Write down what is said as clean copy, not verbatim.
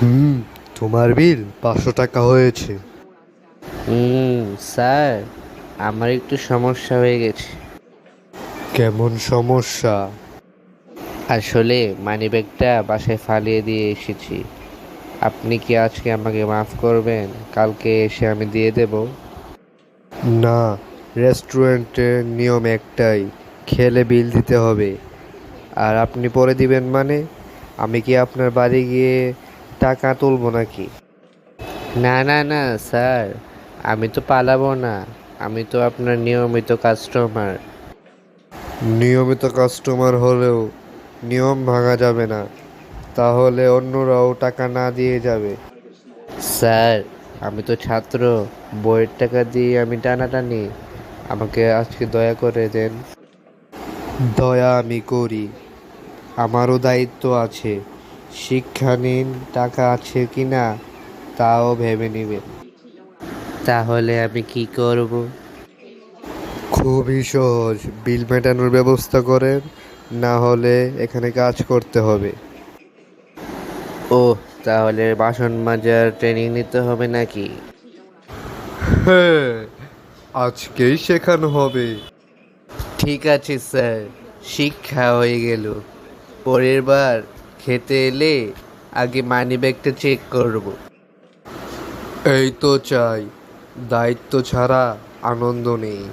হুম, তোমার বিল 500 টাকা হয়েছে। হুম, স্যার, আমার একটু সমস্যা হয়ে গেছে। কেমন সমস্যা? আসলে মানিব্যাগটা বাসায় ফালিয়ে দিয়ে এসেছি। আপনি কি আজকে আমাকে মাফ করবেন? কালকে এসে আমি দিয়ে দেব। না, রেস্টুরেন্টের নিয়ম একটাই, খেলে বিল দিতে হবে। আর আপনি পরে দিবেন মানে? আমি কি আপনার বাড়ি গিয়ে টাকা তুলবো নাকি? না না না স্যার, আমি তো পালাবো না। আমি তো আপনার নিয়মিত কাস্টমার। নিয়মিত কাস্টমার হলেও নিয়ম ভাঙা যাবে না, তাহলে অন্যরাও টাকা না দিয়ে যাবে। স্যার, আমি তো ছাত্র, বইয়ের টাকা দিয়ে আমি টানাটানি। আমাকে আজকে দয়া করে দেন। দয়া আমি করি, আমারও দায়িত্ব আছে। শিক্ষা নিন, টাকা আছে কিনা তাও ভেবে নেবেন। তাহলে আমি কি করব? খুবই সহজ, বিল মেটানোর ব্যবস্থা করেন, না হলে এখানে কাজ করতে হবে। ওহ, তাহলে বাসন মাজার ট্রেনিং নিতে হবে নাকি? হ্যাঁ, আজকেই শেখানো হবে। ঠিক আছে স্যার, শিক্ষা হয়ে গেল। পরের বার খেতে এলে আগে মানিব্যাগটা চেক করব। এই তো চাই, দায়িত্ব ছাড়া আনন্দ নেই।